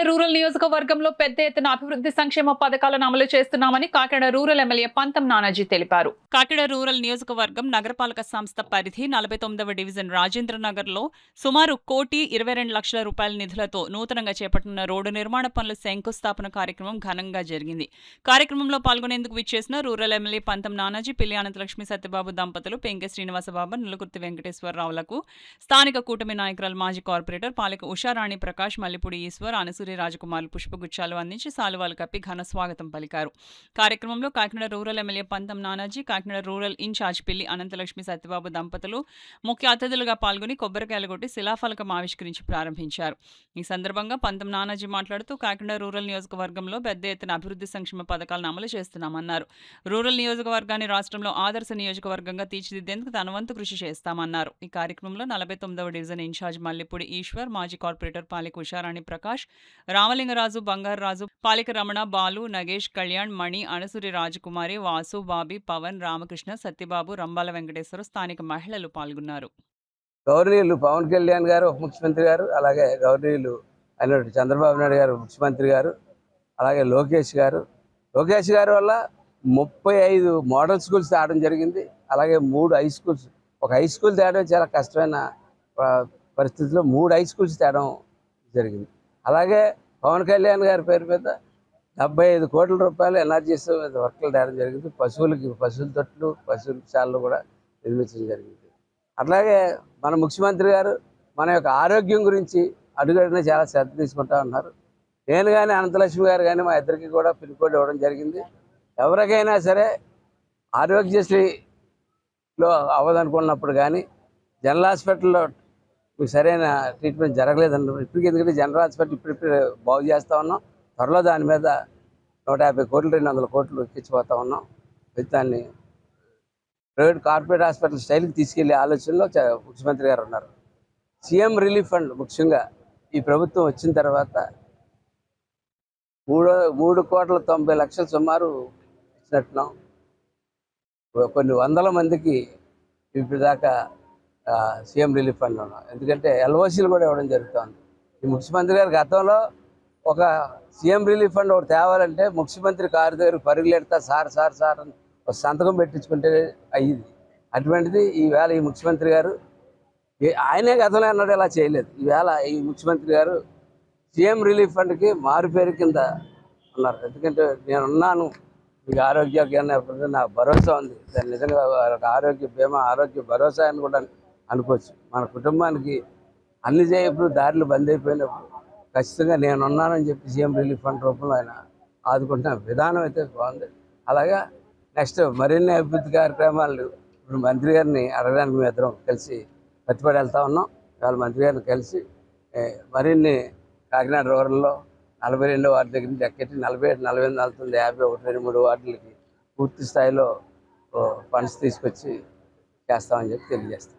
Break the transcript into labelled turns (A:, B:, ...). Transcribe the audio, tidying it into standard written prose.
A: Rural నియోజకవర్గంలో పెద్ద ఎత్తున అభివృద్ధి సంక్షేమ పథకాలను అమలు చేస్తున్నామని కాకినాడ రూరల్ ఎమ్మెల్యే పంతం నానాజీ తెలిపారు. కాకినాడ రూరల్ నియోజకవర్గం నగరపాలక సంస్థ పరిధి 49వ డివిజన్ రాజేంద్రనగర్లో సుమారు ₹1,22,00,000 నిధులతో నూతనంగా చేపట్టిన రోడ్డు నిర్మాణ పనుల శంకుస్థాపన కార్యక్రమం ఘనంగా జరిగింది. కార్యక్రమంలో పాల్గొనేందుకు విచ్చేసిన రూరల్ ఎమ్మెల్యే పంతం నానాజీ, పిల్లి అనంతలక్ష్మి సత్యబాబు దంపతులు, పెంకె శ్రీనివాసబాబు, నులుకుర్తి వెంకటేశ్వరరావులకు స్థానిక కూటమి నాయకురాలు మాజీ కార్పొరేటర్ పాలిక ఉషారాణి ప్రకాష్, మల్లిపూడి ఈశ్వర్, అనసూరి రాజకుమారులు పుష్పగుచ్చాలు అందించి సాలువాలు కప్పి ఘన స్వాగతం పలికారు. కార్యక్రమంలో కాకినాడ రూరల్ ఎమ్మెల్యే పంతం నానాజీ, కాకినాడ రూరల్ ఇన్ఛార్జ్ పిల్లి అనంతలక్ష్మి సత్యబాబు దంపతులు ముఖ్య అతిథులుగా పాల్గొని కొబ్బరికాయలు కొట్టి శిలాఫలకం ఆవిష్కరించి ప్రారంభించారు. ఈ సందర్భంగా పంతం నానాజీ మాట్లాడుతూ కాకినాడ రూరల్ నియోజకవర్గంలో పెద్ద ఎత్తున అభివృద్ధి సంక్షేమ పథకాలను అమలు చేస్తున్నామన్నారు. రూరల్ నియోజకవర్గాన్ని రాష్ట్రంలో ఆదర్శ నియోజకవర్గంగా తీర్చిదిద్దేందుకు తన వంతు కృషి చేస్తామన్నారు. ఈ కార్యక్రమంలో 49వ డివిజన్ ఇన్ఛార్జ్ మల్లిపూడి ఈశ్వర్, మాజీ కార్పొరేటర్ పాలిక ఉషారాణి ప్రకాష్, రామలింగరాజు, బంగారరాజు, పాలిక రమణ, బాలు, నగేష్, కళ్యాణ్, మణి, అనసూరి రాజకుమారి, వాసు, బాబీ, పవన్, రామకృష్ణ, సత్యబాబు, రంబాల వెంకటేశ్వర, స్థానిక మహిళలు పాల్గొన్నారు.
B: గౌరవనీయులు పవన్ కళ్యాణ్ గారు ఉప ముఖ్యమంత్రి గారు, అలాగే గౌరవనీయులు అయినటువంటి చంద్రబాబు నాయుడు గారు ముఖ్యమంత్రి గారు, అలాగే లోకేష్ గారు వల్ల 35 మోడల్ స్కూల్స్ తేవడం జరిగింది. అలాగే 3 హై స్కూల్స్, ఒక హై స్కూల్ తేవడం చాలా కష్టమైన పరిస్థితుల్లో 3 హై స్కూల్స్ తేవడం జరిగింది. అలాగే పవన్ కళ్యాణ్ గారి పేరు మీద 75 కోట్ల రూపాయలు ఎన్ఆర్జీఎస్ వర్కులు తేవడం జరిగింది. పశువుల తొట్లు, పశువుల శాలలు కూడా నిర్మించడం జరిగింది. అట్లాగే మన ముఖ్యమంత్రి గారు మన యొక్క ఆరోగ్యం గురించి అడుగడిన చాలా శ్రద్ధ తీసుకుంటా ఉన్నారు. నేను కానీ అనంతలక్ష్మి గారు కానీ మా ఇద్దరికి కూడా పిన్ కోడ్ ఇవ్వడం జరిగింది. ఎవరికైనా సరే ఆరోగ్యశ్రీలో అవ్వదనుకున్నప్పుడు కానీ జనరల్ హాస్పిటల్లో మీకు సరైన ట్రీట్మెంట్ జరగలేదన్నప్పుడు ఇప్పటికీ, ఎందుకంటే జనరల్ హాస్పిటల్ ఇప్పుడు బాగు చేస్తూ ఉన్నాం. త్వరలో దాని మీద 150 కోట్లు 200 కోట్లు ఎక్కించిపోతా ఉన్నాం. దాన్ని ప్రైవేట్ కార్పొరేట్ హాస్పిటల్ స్టైల్కి తీసుకెళ్లే ఆలోచనలో ముఖ్యమంత్రి గారు ఉన్నారు. సీఎం రిలీఫ్ ఫండ్ ముఖ్యంగా ఈ ప్రభుత్వం వచ్చిన తర్వాత 3,90,00,000 సుమారు ఇచ్చినట్టున్నాం. కొన్ని వందల మందికి ఇప్పటిదాకా సీఎం రిలీఫ్ ఫండ్ ఉన్నాం. ఎందుకంటే ఎల్ఓసీలు కూడా ఇవ్వడం జరుగుతుంది. ఈ ముఖ్యమంత్రి గారు గతంలో ఒక సీఎం రిలీఫ్ ఫండ్ ఒకటి తేవాలంటే ముఖ్యమంత్రి కారు దగ్గర పరుగులెడతా సార్ అని ఒక సంతకం పెట్టించుకుంటే అయ్యింది. అటువంటిది ఈవేళ ఈ ముఖ్యమంత్రి గారు ఆయనే గతంలో అన్నాడు ఇలా చేయలేదు. ఈవేళ ఈ ముఖ్యమంత్రి గారు సీఎం రిలీఫ్ ఫండ్కి మారుపేరు కింద ఉన్నారు. ఎందుకంటే నేనున్నాను, మీకు ఆరోగ్యం నాకు భరోసా ఉంది. దాని నిజంగా ఆరోగ్య బీమా, ఆరోగ్య భరోసా అని కూడా అనుకోవచ్చు. మన కుటుంబానికి అన్ని ఇప్పుడు దారులు బంద్ అయిపోయినప్పుడు ఖచ్చితంగా నేనున్నానని చెప్పి సీఎం రిలీఫ్ ఫండ్ రూపంలో ఆయన ఆదుకుంటున్న విధానం అయితే బాగుంది. అలాగా నెక్స్ట్ మరిన్ని అభివృద్ధి కార్యక్రమాలు ఇప్పుడు మంత్రి గారిని అడగడానికి మేము ఇద్దరం కలిసి ప్రతిపడి వెళ్తా ఉన్నాం. ఇవాళ మంత్రి గారిని కలిసి మరిన్ని కాకినాడ రూరల్లో 42 వార్డు దగ్గర నుంచి ఎక్కెట్టి 47, 48, 49, 50, 1, 2, 3 వార్డులకి పూర్తి స్థాయిలో ఫండ్స్ తీసుకొచ్చి చేస్తామని చెప్పి తెలియజేస్తాం.